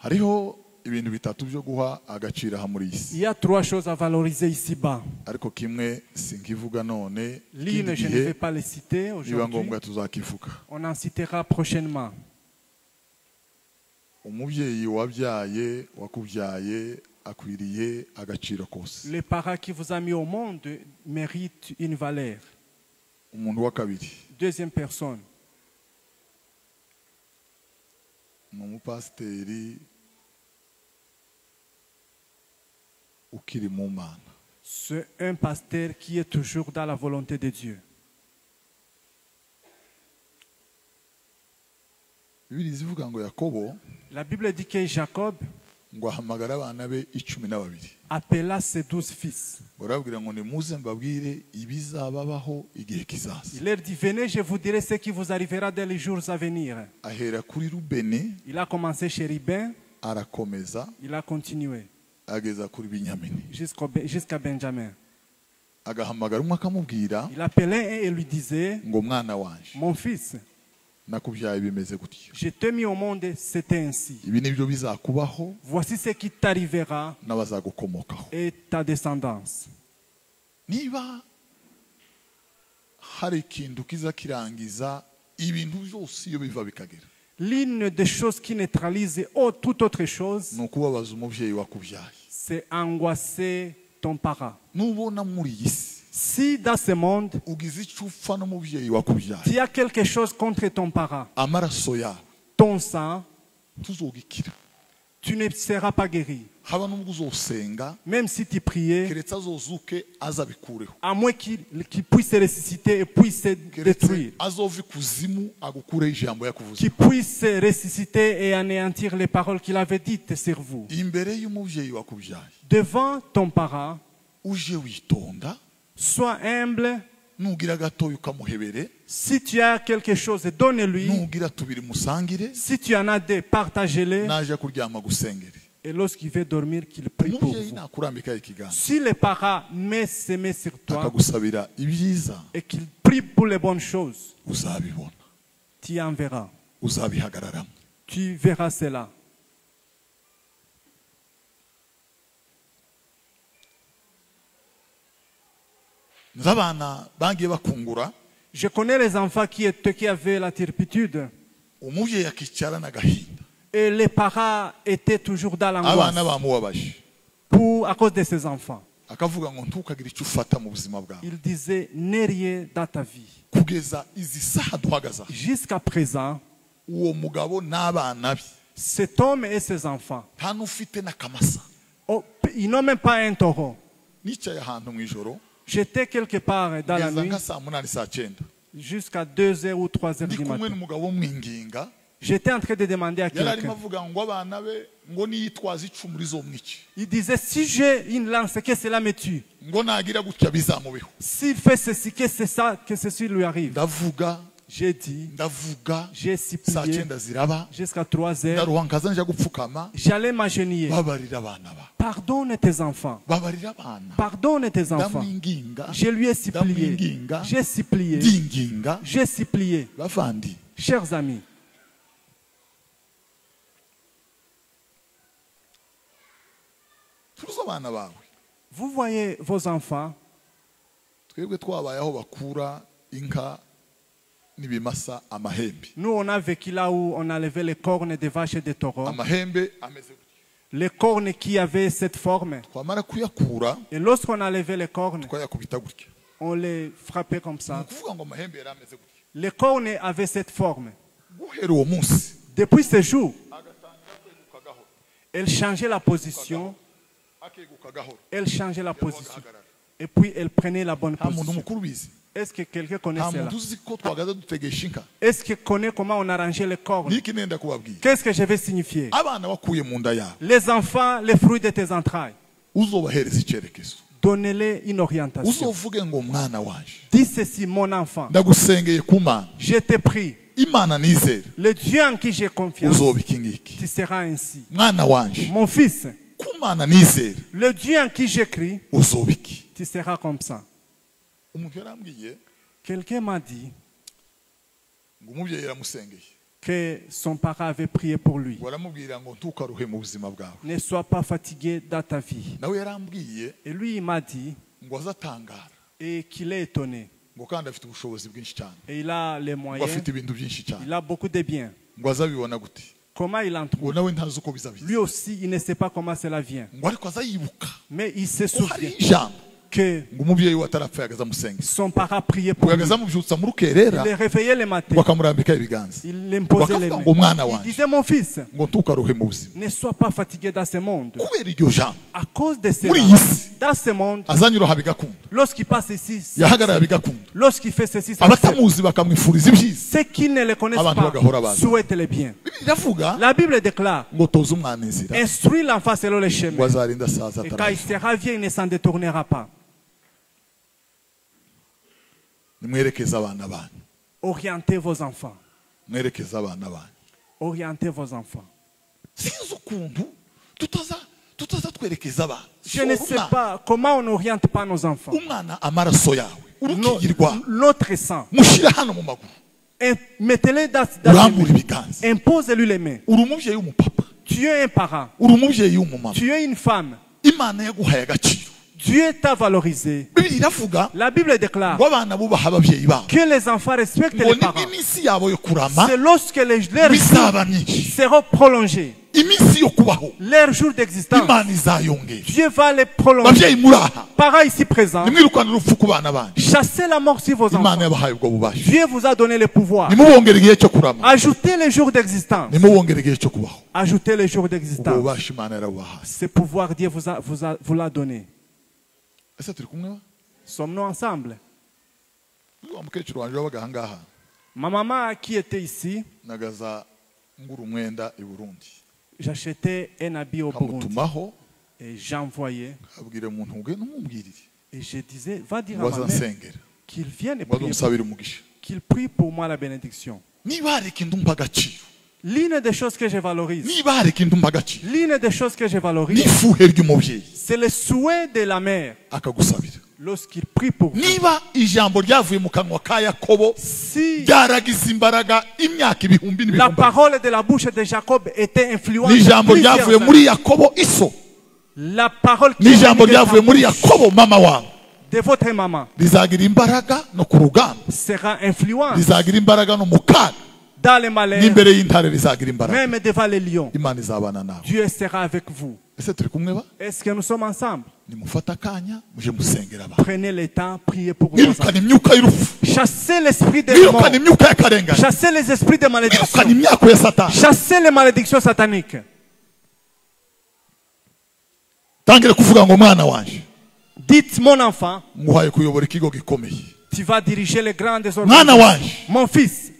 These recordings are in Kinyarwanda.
hariho ibintu bitatu byo guha agaciro aha muri isi. Il y a trois choses à valoriser ici-bas. Ariko kimwe sinkivuga none, L'une, je ne vais pas les citer niba aujourd'hui. ngombwa tuzakivuga. On en citera prochainement. Umubyeyi wabyaye wakubyaye akwiriye agaciro kose. Le parent qui vous a mis au monde mérite une valeur. Umuntu wa kabiri Deuxième personne, ni umupasiteri ukiri mu Mana. c'est un pasteur qui est toujours dans la volonté de Dieu. Bibiliya ivuga ngo Yakobo La Bible dit que Jacob ngo ahamagara abana be 12 appela ses 12 fils. barabwira ngo nimuze mbabwire ibizababaho igihe kizaza. Il leur dit, venez, je vous dirai ce qui vous arrivera dans les jours à venir. Ahera kuri Rubeni Il a commencé chez Ruben, arakomeza il a continué ageza kuri Benyamini. jusqu'à Benjamin. Agahamagara umwe akamubwira Il appelait un et lui disait, ngo mwana wanje mon fils, nakubyaye bimeze gutya. je t'ai mis au monde, c'était ainsi. Ibi nibyo bizakubaho Voici ce qui t'arrivera n'abazagukomokaho. et ta descendance. Niba hari ikintu kiza kirangiza ibintu byose iyo biva bikagera, L'une des choses qui neutralise toute autre chose, ni ukubabaza umubyeyi wakubyaye. c'est angoisser ton parent. Nubona muri iyi si Si dans ce monde, ugize icyo upfa n'umubyeyi wakubyaye, tu as quelque chose contre ton parent, amaraso yawe ton sang, tuzogikira. tu ne seras pas guéri. Haba n'ubwo uzosenga Même si tu priais, keretse azozuke azabikureho, à moins qu'il puisse se ressusciter et puisse se détruire. keretse azova ikuzimu agukureho ijambo yakuvuze. Qu'il puisse se ressusciter et anéantir les paroles qu'il avait dites sur vous. Imbere y'umubyeyi wakubyaye Devant ton parent, uje witonda, sois humble. nugira gatoya ukamuhebere, Si tu as quelque chose, donne-lui. nugira tubiri musangire, Si tu en as deux, partage-les. naje kuryama gusengere. Et lorsqu'il veut dormir, qu'il prie pour Umubyeyi vous. nakurambikaho ikiganza Si le parent met ses mains sur toi akagusabira ibyiza, et qu'il prie pour les bonnes choses, uzabibona, tu en verras. uzabihagararamo. Tu verras cela. Nz'abana bagiye bakungura, Je connais les enfants qui avaient la turpitude umubyeyi akicara n'agahinda, et les parents étaient toujours dans abana l'angoisse bamubabaje, à cause de ces enfants. akavuga ngo ntukagire icyo ufata mu buzima bwawe Il disait, n'aie rien dans ta vie. kugeza izi saha duhagaze aha. Jusqu'à présent, Uwo mugabo n'abana be cet homme et ses enfants, nta n'ufite n'akamasa. ils n'ont même pas un taureau. Nicaye ahantu mu ijoro J'étais quelque part dans la ngeza nuit nka saa munani saa cyenda, jusqu'à 2h ou 3h ndi du kumwe matin. n'umugabo w'umwinginga, J'étais en train de demander à yari arimo quelqu'un. avuga ngo abana be ngo niyitwaza icumu rizomwica, Il disait, si j'ai une lance, que cela me tue. ngo nagira gutya bizamubeho. S'il fait ceci, que c'est ça, que ceci lui arrive. Ndavuga J'ai dit, ndavuga, j'ai saa supplié cyenda ziraba, jusqu'à 3h. ndaruha nkaza njya gupfukama, J'allais m'agenouiller. babarira abana ba, Pardonne tes enfants. babarira abana, Pardonne tes enfants. ndamwinginga, Je lui ai supplié. ndamwinginga, J'ai supplié. ndinginga. J'ai supplié. Bavandi, Chers amis, tuzi abana bawe, vous voyez vos enfants, twebwe twabaye aho bakura inka n'ibimasa amahembe. nous on a vécu là où on a levé les cornes des vaches et des taureaux. Amahembe ameze gutya. Les cornes qui avaient cette forme. Twamara kuyakura Et lorsqu'on a levé les cornes, twayakubita gutya. on les frappait comme Ni ça. ukuvuga ngo amahembe yari ameze gutya. Les cornes avaient cette forme. Guhera uwo munsi Depuis ce jour, agatangira kweguka gahoro, elle changeait la position, akeguka gahoro, elle changeait la position. agahagarara. Et puis elle prenait la bonne Nta muntu position. mukuru ubizi, Est-ce que quelqu'un connaît nta cela? muntu uzi ko twagaza dutegesha inka. Est-ce qu'il connaît comment on a rangé les cornes? Niki nenda kubabwira, Qu'est-ce que je vais signifier? abana wakuye mu nda yawe Les enfants, les fruits de tes entrailles. uzobahereza icyerekezo, Donnez-les une orientation. uzovuge ngo mwana wanje Dis ceci, mon enfant. ndagusengeye ku Mana, Je te prie. Imana nizera Le Dieu en qui j'ai confiance, uzoba iki ngiki. tu seras ainsi. Mwana wanje Mon fils, ku Mana nizera le Dieu en qui j'écris, uzoba iki. tu seras comme ça. Umuntu yarambwiye Quelqu'un m'a dit, ngo umubyeyi yaramusengeye, que son parent avait prié pour lui. waramubwira ngo ntukaruhe mu buzima bwawe. Ne sois pas fatigué dans ta vie. Nawe yarambwiye Et lui, il m'a dit, ngo azatangara et qu'il est étonné. ngo kandi afite ubushobozi bwinshi cyane, Et il a les ngo moyens, afite ibintu byinshi cyane, il a beaucoup de biens. ngo azabibona gute, Comment il en ngo trouve? nawe ntazi uko bizabiza, Lui aussi, il ne sait pas comment cela vient. ngo ariko azayibuka Mais il se ko hari souvient ijambo que ngo umubyeyi we atarapfa yagaza amusenga, son parent priait ngo pour lui. yagaza amubyutsa mu rukerera Il les réveillait le matin. ngo akamurambika ibiganza, Il imposait les bakavuga mains. ngo mwana Il wanjye disait, mon fils, ngo ntukaruhe mu buzima, ne sois pas fatigué dans ce monde. kubera iryo jambo À cause de cela, muri iyi si dans ce monde, azanyuraho bigakunda, lorsqu'il passe ici, yahagarara bigakunda, lorsqu'il fait ceci, ça accepte. abatamuzi bakamwifuriza ibyiza. Ceux qui ne le connaissent Abantu pas bagahora baza. souhaitent le bien. Bibiliya iravuga La Bible déclare, ngo toze umwana inzira instruis l'enfant selon les ngo chemins. azarinda asaza Et quand il atarayiva. sera vieux, il ne s'en détournera pas. Nimwerekeze abana banyu, Orientez vos enfants. mwerekeze abana banyu. Orientez vos enfants. Sinzi ukuntu tutaza twerekeza abana. Je ne sais pas comment on n'oriente pas nos enfants. Umwana amaraso yawe urukingirwa Notre sang. mushyira hano mu maguru, Mettez-les dans les urambura mains. ibiganza. Imposez-lui les mains. Uri umubyeyi w'umupapa, Tu es un parent. uri umubyeyi w'umumama, Tu es une femme. Imana yaguhaye agaciro. Dieu t'a valorisé. Bibiliya iravuga La Bible déclare ngo abana bubaha ababyeyi babo, que les enfants respectent ngo les nibwo parents. iminsi yabo yo kurama C'est lorsque leurs jours bizaba myinshi, seront prolongés. iminsi yo kubaho Leurs jours d'existence, Imana izayongera. Dieu va les prolonger. Babyeyi muri aha, Parents ici présents, nimwirukane urupfu ku bana banyu. chassez la mort sur vos Imana enfants. yabahaye ubwo bubasha. Dieu vous a donné le pouvoir. Nimubongere igihe cyo kurama, Ajoutez les jours d'existence. nimubongere igihe cyo kubaho. Ajoutez les jours Ubwo d'existence. bubasha Imana yarabubahaye. Ce pouvoir, Dieu vous l'a donné. Ese turi kumwe ba? Sommes-nous ensemble? Wa mukecuru wanje wabaga aha ngaha Ma maman qui était ici, nagaza ngura umwenda i Burundi, j'achetais un habit au Burundi. kamutumaho Et j'envoyais. abwira umuntu ngo numubwirire Et je disais, va dire ngo à ma mère azansengera qu'il vienne et ngo prier, azansabire umugisha. qu'il prie pour moi la bénédiction. Niba hari ikintu mpa agaciro, L'une des choses que je valorise, niba hari ikintu mpa agaciro, l'une des choses que je valorise, n'ifuhe ry'umubyeyi c'est le souhait de la mère akagusabira. lorsqu'il prie pour vous. Niba ijambo ryavuye mu kanwa ka Yakobo Si ryaragize imbaraga imyaka ibihumbi la n'ibihumbi, parole de la bouche de Jacob était influente, n'ijambo plusieurs ryavuye années, muri Yakobo iso, la parole qui n'ijambo est venue de ryavuye ta muri bouche, Yakobo mama wawe de votre maman rizagira imbaraga no ku rugamba, sera influente rizagira imbaraga no mu kaga, dans les malheurs, n'imbere y'intare rizagira imbaraga. même devant les lions. Imana izabana nawe. Dieu sera avec vous. Ese turi kumwe ba? Est-ce que nous sommes ensemble? Nimufata akanya muje musengera ba, Prenez le temps, priez pour vos enfants. mwirukane imyuka y'urupfu, Chassez l'esprit de mort. mwirukane imyuka y'akarengane, Chassez les esprits de mwirukane malédiction. imyaka ya Satani. Chassez les malédictions sataniques. Tangire kuvuga ngo mwana wanje Dites, mon enfant, nguhaye kuyobora ikigo gikomeye, tu vas diriger les grandes mwana organisations. wanje Mon fils,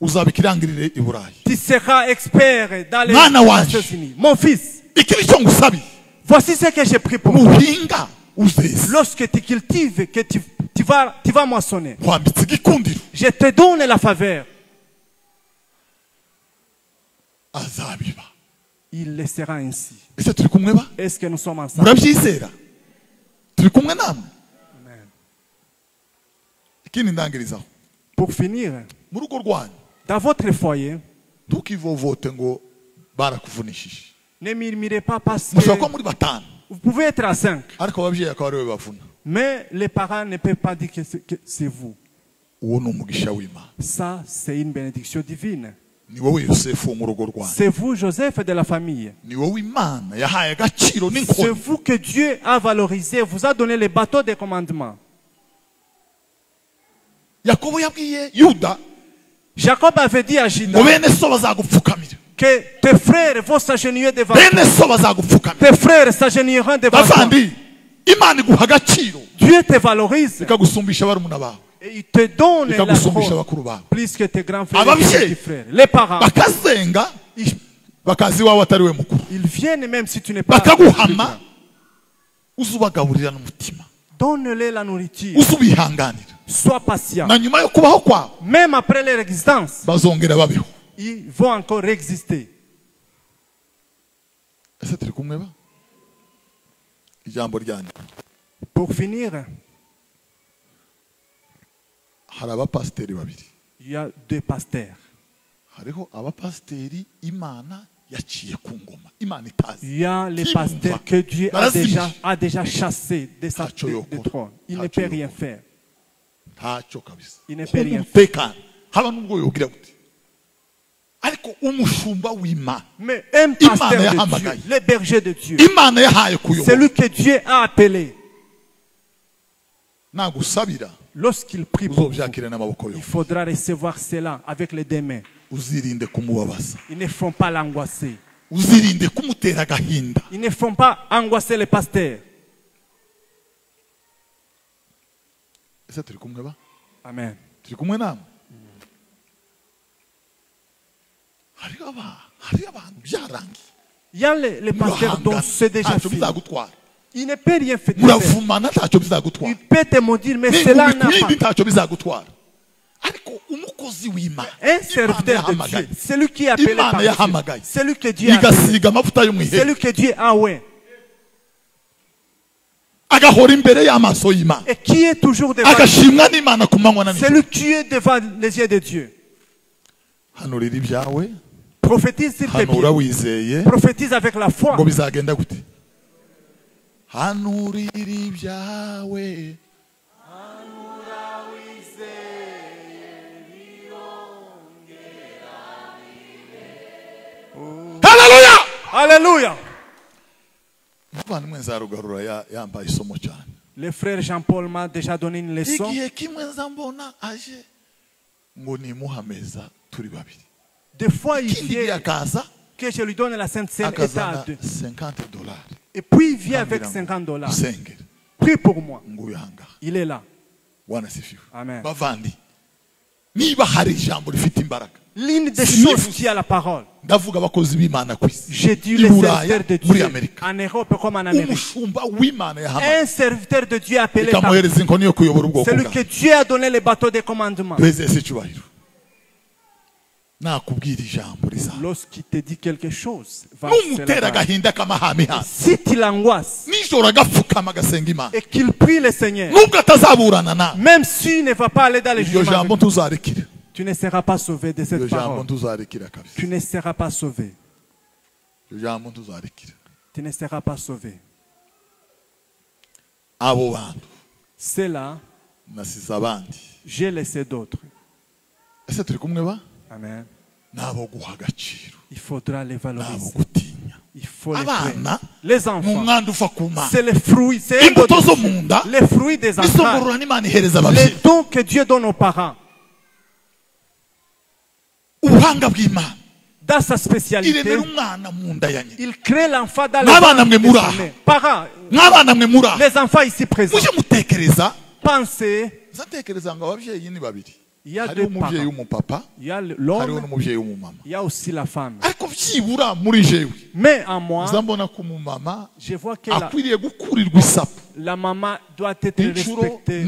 uzaba ikirangirire i Burayi. tu seras expert dans les Mwana wanje. Nations Unies. Mon fils, Iki nicyo ngusabiye, voici ce que j'ai pris pour toi. nuhinga uzeze, Lorsque tu cultives, que tu vas moissonner. nkwambitse igikundiro, Je te donne la faveur. azabiba. Il le sera ainsi. Ese turi kumwe ba? Est-ce que nous sommes ensemble? Murabyizera? Turi kumwe namwe? Ikindi ndangirizaho, Pour finir, mu rugo rwanyu dans votre foyer, ntukivovote ngo barakuvunishije. ne murmurez pas parce que Mushobora kuba muri batanu vous pouvez être à 5, ariko ababyeyi akaba ariwe bavuna. mais les parents ne peuvent pas dire que c'est vous. Uwo ni umugisha w'Imana. Ça, c'est une bénédiction divine. Ni wowe Yosefu wo mu rugo rwanyu, C'est vous, Joseph, de la famille. ni wowe Imana yahaye agaciro C'est n'inkoni. vous que Dieu a valorisé, vous a donné les bateaux de commandement. Yakobo yabwiye Yuda Jacob avait dit à ngo Judas bene so bazagupfukamira, que tes frères vont s'agenouiller devant toi. bene so bazagupfukamira. Tes frères s'agenouilleront devant toi. Bavandi, Imana iguha agaciro Dieu te valorise ikagusumbisha barumuna bawe, et il te donne la ikagusumbisha trône bakuru bawe. plus que tes grands frères et Ababyeyi. tes petits frères. Les parents, Bakazenga ils, bakazi iwawe atari we mukuru, ils viennent même si tu n'es pas. bakaguhama uzubagaburira n'umutima, Donne-les la nourriture. uzubihanganira, Sois patient. na nyuma yo kubaho kwawe Même après leur existence, bazongera babeho. ils vont encore exister. Ese turi kumwe ba? Ijambo ryanyu, Pour finir, hari abapasiteri babiri, il y a 2 pasteurs. hariho abapasiteri imana yaciye ku ngoma imana itazi. Il y a les Qui pasteurs m'ont que Dieu Barazimije. a déjà chassés de sa Tacho de yokora. trône. Il ne Tacho peut rien yokora. faire. ntacyo kabisa. Il ne peut rien umutekano haba nubwo yogira gute ariko umushumba w'imana Mais un pasteur Imana de yahamagaye. Dieu, le berger de Dieu, imana yahaye kuyobora celui que Dieu a appelé, nagusabira lorsqu'il prie pour vous, uzobyakire n'amaboko il yombi faudra recevoir cela avec les deux mains. uzirinde kumubabaza Ils ne font pas l'angoisser. uzirinde kumutera agahinda. Ils ne font pas angoisser les pasteurs. ese turi kumwe ba Amen. turi kumwe namwe hari abantu byarangiye Il y a les pasteurs dont c'est déjà ntacyo fini. bizagutwara Il ne peut rien faire. muravumana ntacyo bizagutwara Il peut te maudire, mais cela n'ingumi n'a ku yindi pas. ntacyo bizagutwara ariko umukozi w'imana Un serviteur de Dieu, celui qui est appelé Imana par yahamagaye. Dieu, celui que Dieu a appelé, igasiga amavuta yo mu ihema celui que Dieu a oué, agahora imbere y'amaso y'imana et qui est toujours devant Dieu, agashimwa n'imana ku manywa na nijoro. celui qui est devant les yeux de Dieu. hanurira ibyawe Prophétise s'il te hanura plaît. wizeye Prophétise avec la foi. ngo bizagenda gute hanurira ibyawe haleluya Alléluia. muvandimwe nzarugarura yambaye isomo cyane Le frère Jean-Paul m'a déjà donné une leçon. igihe kimwe nzambona aje ngo nimuhameza turi babiri Des fois, il ikindi gihe vient akaza que je lui donne la Sainte Seine et ça à akazana deux. $50 Et puis il vient avec Ambwira ngo, $50. usengere Prie pour moi. nguyu ahangaha Il est là. wanasifiwe Amen. bavandi niba hari ijambo rifite imbaraga L'une des Si choses vous- qui a la parole, ndavuga abakozi b'imana ku isi j'ai dit i les buraya serviteurs de muri Dieu amerika en Europe comme en Amérique. umushumba w'imana yahamagaye Un serviteur de Dieu appelé par ikamuhereza inkoni yo kuyobora ubwoko celui bwawe que Dieu a donné le bateau de commandement. duheze ese icyubahiro nakubwira ijambo rizaba Lorsqu'il te dit quelque chose, va numutera cela va. agahinda k'amahame hasi Si tu l'angoisses nijoro agapfukama agasenga imana et qu'il prie le Seigneur, nubwo atazaburana nawe même s'il ne va pas aller dans les iryo jugements, jambo ntuzarekire tu ne seras pas sauvé de iryo cette jambo parole. ntuzarekira kabisa Tu ne seras pas sauvé. iryo jambo ntuzarekira Tu ne seras pas sauvé. abo bantu C'est là, nasize abandi j'ai laissé d'autres. ese turi kumwe ba Amen. nabo guha agaciro Il faudra les nabo valoriser. gutinya Il faut les abana craindre. Les ni enfants, umwanda uva ku mana c'est les fruits, c'est un imbuto don zo de mu Dieu. nda Les fruits des enfants, n'isogorora n'imana ihereza les ababyeyi dons que Dieu donne aux parents. ubuhanga bw'imana Dans sa spécialité, iremera umwana mu nda ya nyina il crée l'enfant dans le N'abana mwe ventre de muri sa aha. mère. Parents, nk'abana mwe muri aha les enfants ici présents, mujye mutekereza pensez, nzatekereza ngo ababyeyi ni babiri il y a hariho deux umubyeyi parents. w'umupapa Il y a hariho l'homme, n'umubyeyi w'umumama il y a aussi la femme. ariko byibura muri jewe Mais en moi, uzambona ko umumama je vois que la, akwiriye gukurirwa isapu la maman doit être inshuro respectée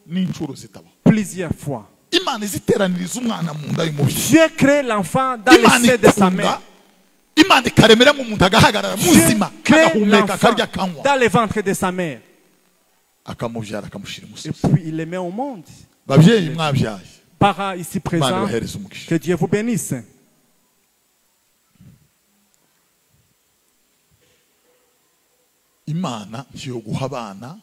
n'inshuro zitaba plusieurs fois. imana iziteraniriza umwana mu nda y'umubyeyi Dieu crée l'enfant dans le imana sein de sa ikunda mère. imana ikaremeramo umuntu agahagarara Dieu muzima crée agahumeka l'enfant akarya akanywa dans le ventre de sa mère. akamubyara akamushyira Et imusozi puis il le met au monde. babyeyi mwabyaye Parents ici imana présents, ibahereza umugisha que Dieu vous bénisse. imana ntiyo guha abana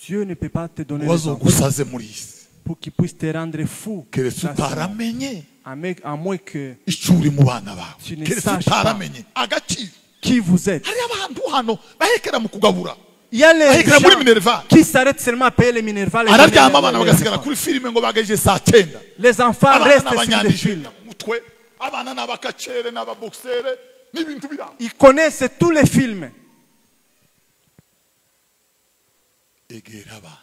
Dieu ne peut pas te donner ngo les enfants bazogusaze muri iyi si pour qu'ils puissent te rendre fou. keretse Dans ce monde. utaramenye À moins que icyo uri mu bana bawe Tu ne keretse saches pas. utaramenye agaciro qui vous êtes. hari abantu hano bahekera mu kugabura Il y a les bahekera muri gens minerva qui s'arrêtent seulement à payer les minervales. araryama abana bagasigara kuri filime ngo bagaje saa cyenda Les enfants abana restent sur les n'abanyandije films. mutwe abana n'abakacere n'ababokisere n'ibintu biranga Ils connaissent tous les films. egera abana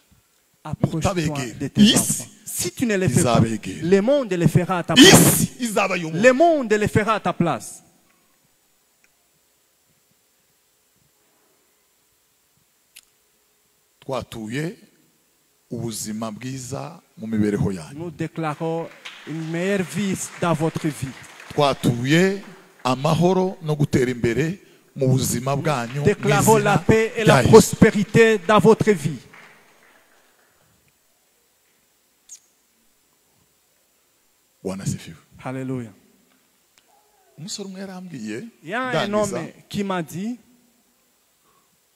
Approche-toi Mutabegere. de tes Isi. enfants. Si tu ne les fais pas, Izabegere. le monde les fera à ta place. isi izaba y'umuntu Le monde les fera à ta place. twatuye ubuzima bwiza mu mibereho yanyu Nous déclarons une meilleure vie dans votre vie. twatuye amahoro no gutera imbere mu buzima bwanyu Déclarons mu izina la paix et rya la Yesu. prospérité dans votre vie. Bwana asifiwe. Alléluia. umusore umwe yarambwiye Il y a un homme qui m'a dit,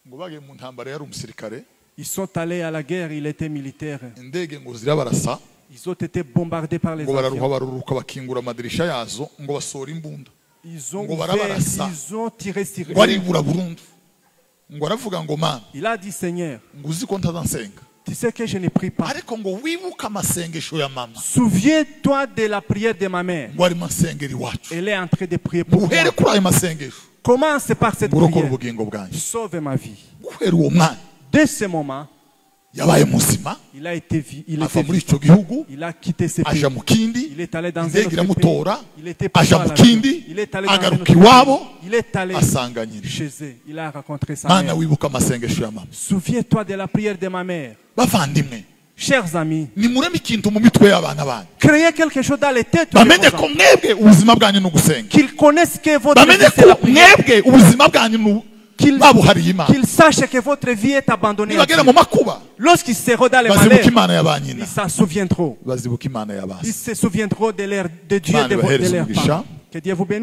ngo bagiye mu ntambara yari umusirikare ils sont allés à la guerre, il était militaire. indege ngo zirabarasa Ils ont été bombardés par les ngo bararuha avions. baruruka bakingura amadirisha yazo ngo basohora imbunda Ils ont ngo ouvert, barabarasa ils ont tiré sur ngo eux. aribura burundu ngo aravuga ngo mana Il a dit, Seigneur, ngo uzi ko ntazansenga tu sais que je ne prie pas. ariko ngo wibuke amasengesho ya mama Souviens-toi de la prière de ma mère. ngo arimo asengera iwacu Elle est en train de prier ngo pour uhere moi. kuri ayo masengesho Commence par cette ngo urokore prière. ubugingo bwanjye Sauve ma vie. guhera uwo mwana Dès ce moment, yabaye muzima il a été ava muri vivant. icyo gihugu Il a quitté ce pays. aja mu kindi Il est allé dans un indege autre iramutora pays. Il était aja pas mu à kindi l'avion. Il est allé dans un autre agaruka iwabo pays. Il est allé asanga nyina chez eux. Il a rencontré sa mana mère. wibuka amasengesho ya mama Souviens-toi de la prière de ma mère. bavandimwe Chers amis, nimureme ikintu mu mitwe y'abana banyu créez quelque chose dans les têtes de bamenye vos ko enfants. mwebwe ubuzima bwanyu ni ugusenga Qu'ils connaissent que votre bamenye vie c'est la ko prière. mwebwe ubuzima bwanyu ni babuhariye imana Qu'ils sachent que votre vie est abandonnée à nibagera Dieu. mu makuba Lorsqu'ils seront dans les bazibuka malheurs, imana ya ba nyina ils s'en souviendront. bazibuka imana ya Ils base se souviendront de Dieu Imana de ibahereze leurs umugisha. parents. Que Dieu vous bénisse.